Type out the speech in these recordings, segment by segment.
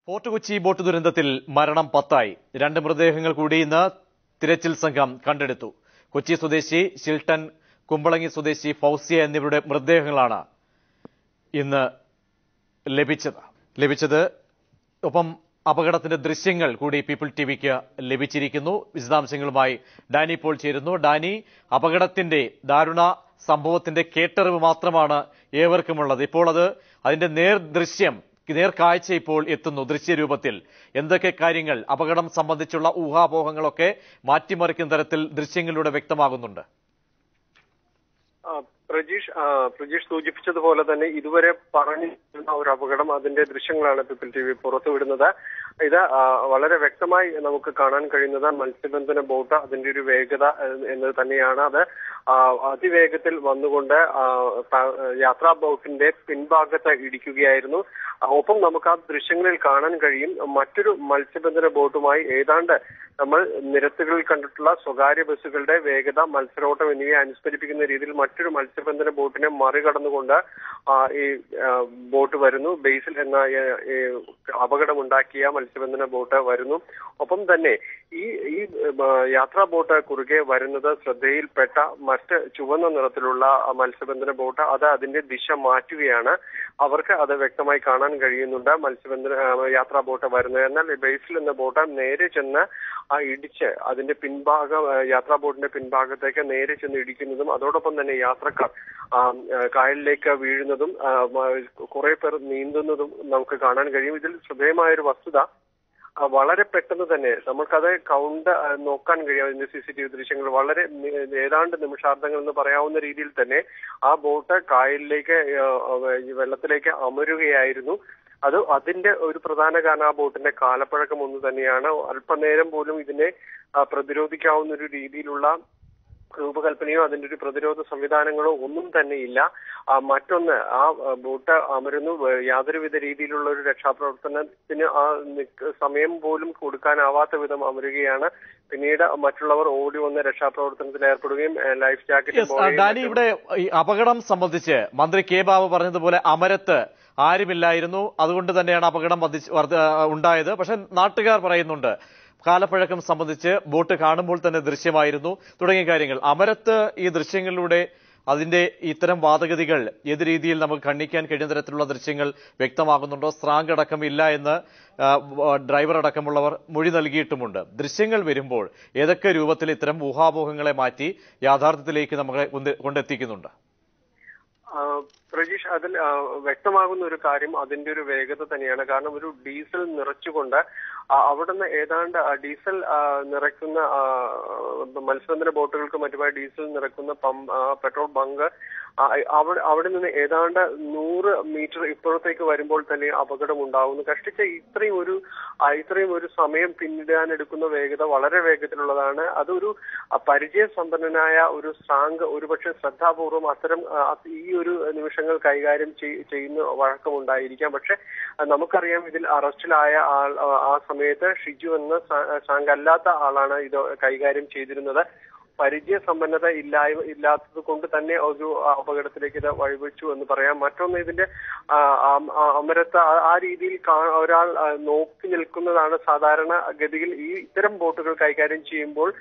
Fort Kochi boat ദുരന്തത്തിൽ മരണം 10 രണ്ട് മൃതദേഹങ്ങൾ കൂടി ഇന്ന് തിരച്ചിൽ സംഘം കണ്ടെടുത്തു. കൊച്ചി സ്വദേശി ഷിൽട്ടൺ, കുമ്പളങ്ങി സ്വദേശി ഫൗസിയ എന്നിവരുടെ മൃതദേഹങ്ങളാണ് ഇന്ന് ലഭിച്ചത്. ഒപ്പം അപകടത്തിന്റെ ദൃശ്യങ്ങൾ കൂടി പീപ്പിൾ ടിവിക്ക് ലഭിച്ചിരിക്കുന്നു. വിശദാംശങ്ങളുമായി ഡാനി പോൾ ചേരുന്നു. ഡാനി, അപകടത്തിന്റെ ദാരുണ സംഭവത്തിന്റെ കേട്ടറിവ് മാത്രമാണ് ഏവർക്കുമുള്ളത്. ഇപ്പോൾ അതിന്റെ നേർക്കാഴ്ച ഇപ്പോൾ എത്തുന്നു ദൃശ്യരൂപത്തിൽ. എന്തൊക്കെ കാര്യങ്ങൾ അപകടം സംബന്ധിച്ചുള്ള ഊഹാപോഹങ്ങളൊക്കെ മാറ്റിമറിക്കുന്ന തരത്തിൽ ദൃശ്യങ്ങളിലൂടെ വ്യക്തമാകുന്നുണ്ട്? പ്രജീഷ് സൂചിപ്പിച്ചതുപോലെ തന്നെ ഇതുവരെ പറഞ്ഞിരുന്ന ഒരു അപകടം, അതിന്റെ ദൃശ്യങ്ങളാണ് പീപ്പിൾ ടിവി പുറത്തുവിടുന്നത്. ഇത് വളരെ വ്യക്തമായി നമുക്ക് കാണാൻ കഴിയുന്നത് മത്സ്യബന്ധന ബോട്ട് അതിന്റെ ഒരു വേഗത എന്നത് തന്നെയാണ്. അത് അതിവേഗത്തിൽ വന്നുകൊണ്ട് യാത്രാ ബോട്ടിന്റെ പിൻഭാഗത്ത് ഇടിക്കുകയായിരുന്നു. ഒപ്പം നമുക്ക് ആ ദൃശ്യങ്ങളിൽ കാണാൻ കഴിയും മറ്റൊരു മത്സ്യബന്ധന ബോട്ടുമായി ഏതാണ്ട് നമ്മൾ നിരത്തുകളിൽ കണ്ടിട്ടുള്ള സ്വകാര്യ ബസ്സുകളുടെ വേഗത, മത്സരോട്ടം എന്നിവയെ അനുസ്മരിപ്പിക്കുന്ന രീതിയിൽ മറ്റൊരു മത്സ്യബന്ധന ബോട്ടിനെ മറികടന്നുകൊണ്ട് ഈ ബോട്ട് വരുന്നു. ബേസിൽ എന്ന അപകടമുണ്ടാക്കിയ മത്സ്യബന്ധന ബോട്ട് വരുന്നു. ഒപ്പം തന്നെ ഈ യാത്രാ ബോട്ട് കുറുകെ വരുന്നത് ശ്രദ്ധയിൽപ്പെട്ട മറ്റ് ചുവന്ന നിറത്തിലുള്ള മത്സ്യബന്ധന ബോട്ട് അത് അതിന്റെ ദിശ മാറ്റുകയാണ്. അവർക്ക് അത് വ്യക്തമായി കാണാൻ കഴിയുന്നുണ്ട് യാത്രാ ബോട്ട് വരുന്നത്. എന്നാൽ ബേസിൽ എന്ന ബോട്ട് നേരെ ചെന്ന് ഇടിച്ച് അതിന്റെ യാത്രാ ബോട്ടിന്റെ പിൻഭാഗത്തേക്ക് നേരെ ചെന്ന് ഇടിക്കുന്നതും അതോടൊപ്പം തന്നെ യാത്രക്കാർ കായലിലേക്ക് വീഴുന്നതും കുറെ പേർ നീന്തുന്നതും നമുക്ക് കാണാൻ കഴിയും. ഇതിൽ ശ്രദ്ധേയമായൊരു വസ്തുത, വളരെ പെട്ടെന്ന് തന്നെ നമുക്കത് നോക്കാൻ കഴിയും. അതിന്റെ CCTV ദൃശ്യങ്ങൾ വളരെ ഏതാണ്ട് നിമിഷാർദ്ധങ്ങൾ എന്ന് പറയാവുന്ന രീതിയിൽ തന്നെ ആ ബോട്ട് കായലിലേക്ക് വെള്ളത്തിലേക്ക് അമരുകയായിരുന്നു. അതിന്റെ ഒരു പ്രധാന കാരണം ആ ബോട്ടിന്റെ കാലപ്പഴക്കം ഒന്ന് തന്നെയാണ്. അല്പനേരം പോലും ഇതിനെ പ്രതിരോധിക്കാവുന്ന ഒരു രീതിയിലുള്ള രൂപകൽപ്പനയോ അതിന്റെ ഒരു പ്രതിരോധ സംവിധാനങ്ങളോ ഒന്നും തന്നെ ഇല്ല. മറ്റൊന്ന്, ആ ബോട്ട് അമരുന്നു, യാതൊരുവിധ രീതിയിലുള്ള ഒരു രക്ഷാപ്രവർത്തനത്തിന് ആ സമയം പോലും കൊടുക്കാനാവാത്ത വിധം അമരുകയാണ്. പിന്നീട് മറ്റുള്ളവർ ഓടി വന്ന് രക്ഷാപ്രവർത്തനത്തിൽ ഏർപ്പെടുകയും ലൈഫ് ജാക്കറ്റ്. ഇവിടെ ഈ അപകടം സംബന്ധിച്ച് മന്ത്രി കെ ബാബു പറഞ്ഞതുപോലെ അമരത്ത് ആരുമില്ലായിരുന്നു, അതുകൊണ്ട് തന്നെയാണ് അപകടം ഉണ്ടായത്. പക്ഷെ നാട്ടുകാർ പറയുന്നുണ്ട് കാലപ്പഴക്കം സംബന്ധിച്ച് ബോട്ട് കാണുമ്പോൾ തന്നെ ദൃശ്യമായിരുന്നു തുടങ്ങിയ കാര്യങ്ങൾ. അമരത്ത് ഈ ദൃശ്യങ്ങളിലൂടെ അതിന്റെ ഇത്തരം വാദഗതികൾ ഏത് രീതിയിൽ നമുക്ക് ഖണ്ഡിക്കാൻ കഴിയുന്ന തരത്തിലുള്ള ദൃശ്യങ്ങൾ വ്യക്തമാകുന്നുണ്ടോ? സ്രാങ്ക് അടക്കം ഇല്ല എന്ന് ഡ്രൈവർ അടക്കമുള്ളവർ മൊഴി നൽകിയിട്ടുമുണ്ട്. ദൃശ്യങ്ങൾ വരുമ്പോൾ ഏതൊക്കെ രൂപത്തിൽ ഇത്തരം ഊഹാപോഹങ്ങളെ മാറ്റി യാഥാർത്ഥ്യത്തിലേക്ക് നമ്മളെ കൊണ്ടെത്തിക്കുന്നുണ്ട്? പ്രജീഷ്, അതിൽ വ്യക്തമാകുന്ന ഒരു കാര്യം അതിന്റെ ഒരു വേഗത തന്നെയാണ്. കാരണം ഒരു ഡീസൽ നിറച്ചുകൊണ്ട് അവിടുന്ന് ഏതാണ്ട് ഡീസൽ നിറയ്ക്കുന്ന മത്സ്യബന്ധന ബോട്ടുകൾക്ക് മറ്റുമായി ഡീസൽ നിറയ്ക്കുന്ന പെട്രോൾ ബങ്ക് അവിടെ നിന്ന് ഏതാണ്ട് 100 മീറ്റർ ഇപ്പുറത്തേക്ക് വരുമ്പോൾ തന്നെ അപകടം ഉണ്ടാകുന്നു. കഷ്ടിച്ച ഇത്രയും ഒരു സമയം പിന്നിടാനെടുക്കുന്ന വേഗത വളരെ വേഗത്തിലുള്ളതാണ്. അതൊരു പരിചയസമ്പന്നനായ ഒരു സ്രാങ്ക് ഒരുപക്ഷെ ശ്രദ്ധാപൂർവം അത്തരം ഈ ഒരു നിമിഷങ്ങൾ കൈകാര്യം ചെയ്യുന്ന വഴക്കമുണ്ടായിരിക്കാം. പക്ഷെ നമുക്കറിയാം ഇതിൽ അറസ്റ്റിലായ ആൾ ആ സമയത്ത് ഷിജു എന്ന സ്രാങ്ക് അല്ലാത്ത ആളാണ് ഇത് കൈകാര്യം ചെയ്തിരുന്നത്. പരിചയസമ്പന്നത ഇല്ലാത്തത് കൊണ്ട് തന്നെ ഒരു അപകടത്തിലേക്ക് ഇത് വഴിവെച്ചു എന്ന് പറയാം. മറ്റൊന്ന്, ഇതിന്റെ അമരത്ത് ആ രീതിയിൽ ഒരാൾ നോക്കി നിൽക്കുന്നതാണ് സാധാരണ ഗതിയിൽ ഇത്തരം ബോട്ടുകൾ കൈകാര്യം ചെയ്യുമ്പോൾ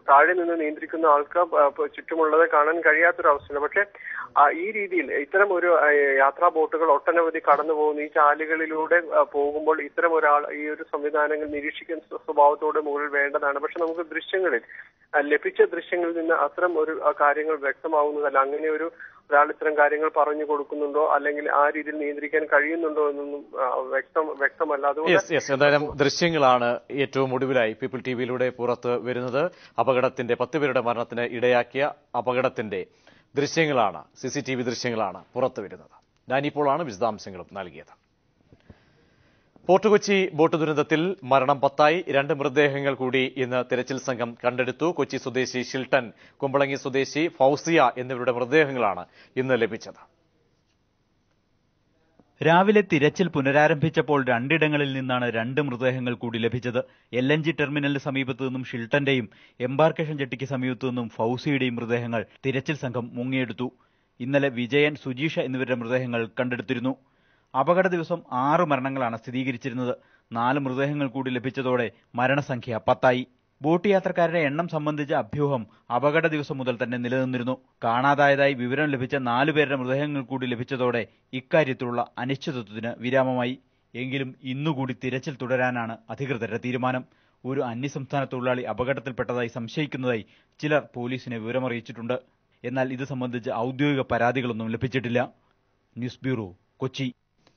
താഴെ നിന്ന് നിയന്ത്രിക്കുന്ന ആൾക്ക് ചുറ്റുമുള്ളത് കാണാൻ കഴിയാത്തൊരവസ്ഥയാണ്. പക്ഷെ ഈ രീതിയിൽ ഇത്തരം ഒരു യാത്രാ ബോട്ടുകൾ ഒട്ടനവധി കടന്നു പോകുന്നു. ഈ ചാലുകളിലൂടെ പോകുമ്പോൾ ഇത്തരം ഒരാൾ ഈ ഒരു സംവിധാനങ്ങൾ നിരീക്ഷിക്കുന്ന സ്വഭാവത്തോടെ മുകളിൽ വേണ്ടതാണ്. പക്ഷെ നമുക്ക് ലഭിച്ച ദൃശ്യങ്ങളിൽ നിന്ന് അത്തരം ഒരു കാര്യങ്ങൾ വ്യക്തമാവുന്നതല്ല. അങ്ങനെ ഒരാൾ ഇത്തരം കാര്യങ്ങൾ പറഞ്ഞു കൊടുക്കുന്നുണ്ടോ അല്ലെങ്കിൽ ആ രീതിയിൽ നിയന്ത്രിക്കാൻ കഴിയുന്നുണ്ടോ എന്നൊന്നും വ്യക്തമല്ല. അതുകൊണ്ട് എന്തായാലും ദൃശ്യങ്ങളാണ് ഏറ്റവും ഒടുവിലായി പീപ്പിൾ ടിവിയിലൂടെ പുറത്ത് വരുന്നത്. അപകടത്തിന്റെ 10 പേരുടെ മരണത്തിന് ഇടയാക്കിയ അപകടത്തിന്റെ ദൃശ്യങ്ങളാണ്, CCTV ദൃശ്യങ്ങളാണ് പുറത്തു വരുന്നത്. ഡാനിപ്പോളാണ് വിശദാംശങ്ങളും നൽകിയത്. ഫോർട്ട് കൊച്ചി ബോട്ട് ദുരന്തത്തിൽ മരണം 10 രണ്ട് മൃതദേഹങ്ങൾ കൂടി ഇന്ന് തിരച്ചിൽ സംഘം കണ്ടെടുത്തു. കൊച്ചി സ്വദേശി ഷിൽട്ടൺ, കുമ്പളങ്ങി സ്വദേശി ഫൗസിയ എന്നിവരുടെ മൃതദേഹങ്ങളാണ് ഇന്ന് ലഭിച്ചത്. രാവിലെ തിരച്ചിൽ പുനരാരംഭിച്ചപ്പോൾ രണ്ടിടങ്ങളിൽ നിന്നാണ് 2 മൃതദേഹങ്ങൾ കൂടി ലഭിച്ചത്. LNG ടെർമിനലിന് സമീപത്തു നിന്നും ഷിൽട്ടന്റെയും എംബാർക്കേഷൻ ജെട്ടിക്ക് സമീപത്തു നിന്നും ഫൗസിയുടെയും മൃതദേഹങ്ങൾ തിരച്ചിൽ സംഘം മുങ്ങിയെടുത്തു. ഇന്നലെ വിജയൻ, സുജീഷ എന്നിവരുടെ മൃതദേഹങ്ങൾ കണ്ടെടുത്തിരുന്നു. അപകട ദിവസം 6 മരണങ്ങളാണ് സ്ഥിരീകരിച്ചിരുന്നത്. 4 മൃതദേഹങ്ങൾ കൂടി ലഭിച്ചതോടെ മരണസംഖ്യ 10ആയി. ബോട്ട് യാത്രക്കാരുടെ എണ്ണം സംബന്ധിച്ച അഭ്യൂഹം അപകട ദിവസം മുതൽ തന്നെ നിലനിന്നിരുന്നു. കാണാതായതായി വിവരം ലഭിച്ച 4 പേരുടെ മൃതദേഹങ്ങൾ കൂടി ലഭിച്ചതോടെ ഇക്കാര്യത്തിലുള്ള അനിശ്ചിതത്വത്തിന് വിരാമമായി. എങ്കിലും ഇന്നുകൂടി തിരച്ചിൽ തുടരാനാണ് അധികൃതരുടെ തീരുമാനം. ഒരു അന്യസംസ്ഥാന തൊഴിലാളി അപകടത്തിൽപ്പെട്ടതായി സംശയിക്കുന്നതായി ചിലർ പോലീസിനെ വിവരമറിയിച്ചിട്ടുണ്ട്. എന്നാൽ ഇത് സംബന്ധിച്ച് ഔദ്യോഗിക പരാതികളൊന്നും ലഭിച്ചിട്ടില്ല. News bureau, Kochi.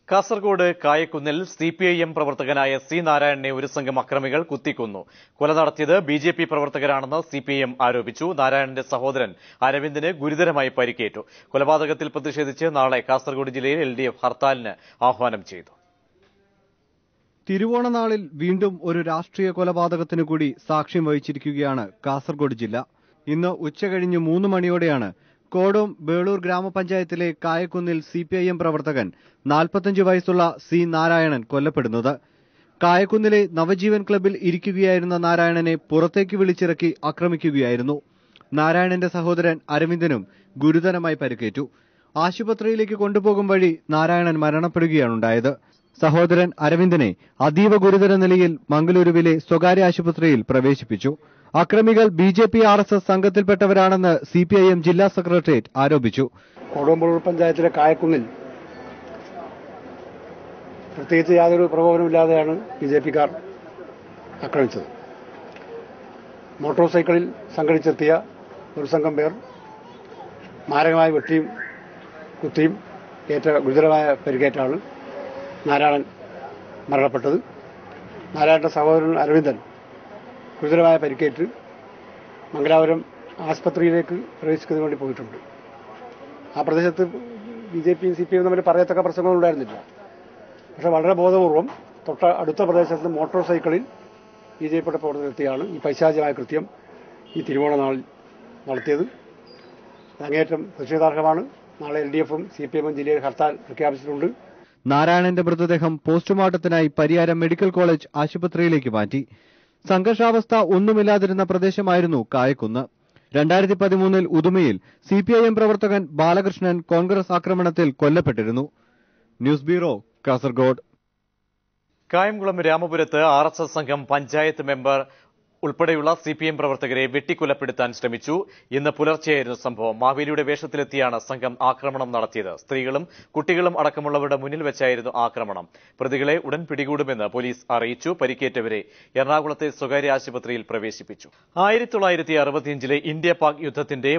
കാസർഗോഡ് കായക്കുന്നിൽ CPIM പ്രവർത്തകനായ C. നാരായണനെ ഒരു സംഘം അക്രമികൾ കുത്തിക്കൊന്നു. കൊല നടത്തിയത് BJP പ്രവർത്തകരാണെന്ന് CPIM ആരോപിച്ചു. നാരായണന്റെ സഹോദരൻ അരവിന്ദിന് ഗുരുതരമായി പരിക്കേറ്റു. കൊലപാതകത്തിൽ പ്രതിഷേധിച്ച് നാളെ കാസർഗോഡ് ജില്ലയിൽ LDF ഹർത്താലിന് ആഹ്വാനം ചെയ്തു. തിരുവോണനാളിൽ വീണ്ടും ഒരു രാഷ്ട്രീയ കൊലപാതകത്തിനു കൂടി സാക്ഷ്യം വഹിച്ചിരിക്കുകയാണ് കാസർഗോഡ് ജില്ല. ഇന്ന് ഉച്ചകഴിഞ്ഞ് 3 മണിയോടെയാണ് കോടോം ബേളൂർ ഗ്രാമപഞ്ചായത്തിലെ കായക്കുന്നിൽ CPIM പ്രവർത്തകൻ 45 വയസ്സുള്ള C. നാരായണൻ കൊല്ലപ്പെടുന്നത്. കായക്കുന്നിലെ നവജീവൻ ക്ലബ്ബിൽ ഇരിക്കുകയായിരുന്ന നാരായണനെ പുറത്തേക്ക് വിളിച്ചിറക്കി ആക്രമിക്കുകയായിരുന്നു. നാരായണന്റെ സഹോദരൻ അരവിന്ദനും ഗുരുതരമായി പരിക്കേറ്റു. ആശുപത്രിയിലേക്ക് കൊണ്ടുപോകും വഴി നാരായണൻ മരണപ്പെടുകയാണുണ്ടായത്. സഹോദരൻ അരവിന്ദനെ അതീവ ഗുരുതര നിലയിൽ മംഗളൂരുവിലെ സ്വകാര്യ ആശുപത്രിയിൽ പ്രവേശിപ്പിച്ചു. അക്രമികൾ BJP RSS സംഘത്തിൽപ്പെട്ടവരാണെന്ന് CPIM ജില്ലാ സെക്രട്ടേറിയറ്റ് ആരോപിച്ചു. കോടോംബളൂർ പഞ്ചായത്തിലെ കായക്കുന്നിൽ പ്രത്യേകിച്ച് യാതൊരു പ്രകോപനമില്ലാതെയാണ് BJPക്കാർ ആക്രമിച്ചത്. മോട്ടോർ സൈക്കിളിൽ സംഘടിച്ചെത്തിയ ഒരു സംഘം പേർ മാരകമായി വെട്ടിയും കുത്തിയും ഗുരുതരമായ പരിക്കേറ്റാണ് നാരായണൻ മരണപ്പെട്ടത്. നാരായണന്റെ സഹോദരൻ അരവിന്ദൻ ഗുരുതരമായ പരിക്കേറ്റ് മംഗലാപുരം ആസ്പത്രിയിലേക്ക് പ്രവേശിക്കുന്നതിന് വേണ്ടി പോയിട്ടുണ്ട്. ആ പ്രദേശത്ത് BJPയും CPIയും തമ്മിൽ പറയത്തക്ക പ്രശ്നങ്ങളൊന്നും ഉണ്ടായിരുന്നില്ല. പക്ഷെ വളരെ ബോധപൂർവം തൊട്ട അടുത്ത പ്രദേശത്ത് മോട്ടോർ സൈക്കിളിൽ BJPയുടെ പ്രവർത്തകരെത്തിയാണ് ഈ പൈശാചികമായ കൃത്യം ഈ തിരുവോണനാളിൽ നടത്തിയത്. അങ്ങേയറ്റം പ്രതിഷേധാർഹമാണ്. നാളെ LDFും CPIയും ജില്ലയിൽ ഹർത്താൽ പ്രഖ്യാപിച്ചിട്ടുണ്ട്. നാരായണന്റെ മൃതദേഹം പോസ്റ്റ്മോർട്ടത്തിനായി പരിയാരം മെഡിക്കൽ കോളേജ് ആശുപത്രിയിലേക്ക് മാറ്റി. സംഘർഷാവസ്ഥ ഒന്നുമില്ലാതിരുന്ന പ്രദേശമായിരുന്നു കായക്കുന്ന്. 2013 ഉദുമയിൽ CPIM പ്രവർത്തകൻ ബാലകൃഷ്ണൻ കോൺഗ്രസ് ആക്രമണത്തിൽ കൊല്ലപ്പെട്ടിരുന്നു. News bureau, Kasaragod. കായംകുളം രാമപുരത്ത് RSS സംഘം പഞ്ചായത്ത് മെമ്പർ ഉൾപ്പെടെയുള്ള CPIM പ്രവർത്തകരെ വെട്ടിക്കൊലപ്പെടുത്താൻ ശ്രമിച്ചു. ഇന്ന് പുലർച്ചെയായിരുന്നു സംഭവം. മാവേലിയുടെ വേഷത്തിലെത്തിയാണ് സംഘം ആക്രമണം നടത്തിയത്. സ്ത്രീകളും കുട്ടികളും അടക്കമുള്ളവരുടെ മുന്നിൽ വെച്ചായിരുന്നു ആക്രമണം. പ്രതികളെ ഉടൻ പിടികൂടുമെന്ന് പോലീസ് അറിയിച്ചു. പരിക്കേറ്റവരെ എറണാകുളത്തെ സ്വകാര്യ ആശുപത്രിയിൽ പ്രവേശിപ്പിച്ചു. 1965 ഇന്ത്യ പാക് യുദ്ധത്തിന്റെ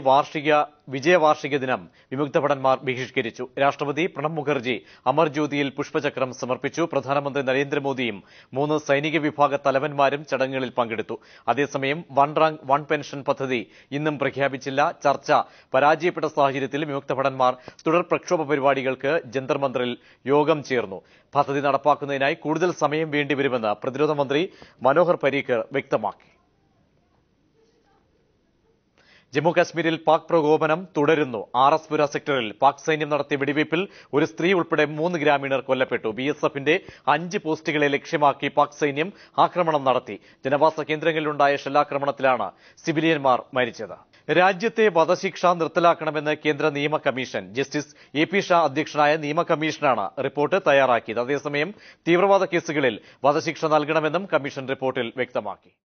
വിജയവാർഷിക ദിനം വിമുക്ത ഭടന്മാർ ബഹിഷ്കരിച്ചു. രാഷ്ട്രപതി പ്രണബ് മുഖർജി അമർജ്യോതിയിൽ പുഷ്പചക്രം സമർപ്പിച്ചു. പ്രധാനമന്ത്രി നരേന്ദ്രമോദിയും 3 സൈനിക വിഭാഗ തലവന്മാരും ചടങ്ങുകളിൽ പങ്കെടുത്തു. അതേസമയം 1 റാങ്ക് 1 പെൻഷൻ പദ്ധതി ഇന്നും പ്രഖ്യാപിച്ചില്ല. ചർച്ച പരാജയപ്പെട്ട സാഹചര്യത്തിൽ വിമുക്ത ഭടന്മാർ തുടർ പ്രക്ഷോഭ പരിപാടികൾക്ക് ജന്തർ മന്ദറിൽ യോഗം ചേർന്നു. പദ്ധതി നടപ്പാക്കുന്നതിനായി കൂടുതൽ സമയം വേണ്ടിവരുമെന്ന് പ്രതിരോധ മന്ത്രി മനോഹർ പരീക്കർ വ്യക്തമാക്കി. ജമ്മുകാശ്മീരിൽ പാക് പ്രകോപനം തുടരുന്നു. RSപുര സെക്ടറിൽ പാക് സൈന്യം നടത്തിയ വെടിവയ്പിൽ ഒരു സ്ത്രീ ഉൾപ്പെടെ 3 ഗ്രാമീണർ കൊല്ലപ്പെട്ടു. BSFന്റെ 5 പോസ്റ്റുകളെ ലക്ഷ്യമാക്കി പാക് സൈന്യം ആക്രമണം നടത്തി. ജനവാസ കേന്ദ്രങ്ങളിലുണ്ടായ ഷെല്ലാക്രമണത്തിലാണ് സിവിലിയന്മാർ മരിച്ചത്. രാജ്യത്തെ വധശിക്ഷ നിർത്തലാക്കണമെന്ന് കേന്ദ്ര നിയമ കമ്മീഷൻ. ജസ്റ്റിസ് AP ഷാ അധ്യക്ഷനായ നിയമ കമ്മീഷനാണ് റിപ്പോർട്ട് തയ്യാറാക്കിയത്. അതേസമയം തീവ്രവാദ കേസുകളിൽ വധശിക്ഷ നൽകണമെന്നും കമ്മീഷൻ റിപ്പോർട്ടിൽ വ്യക്തമാക്കി.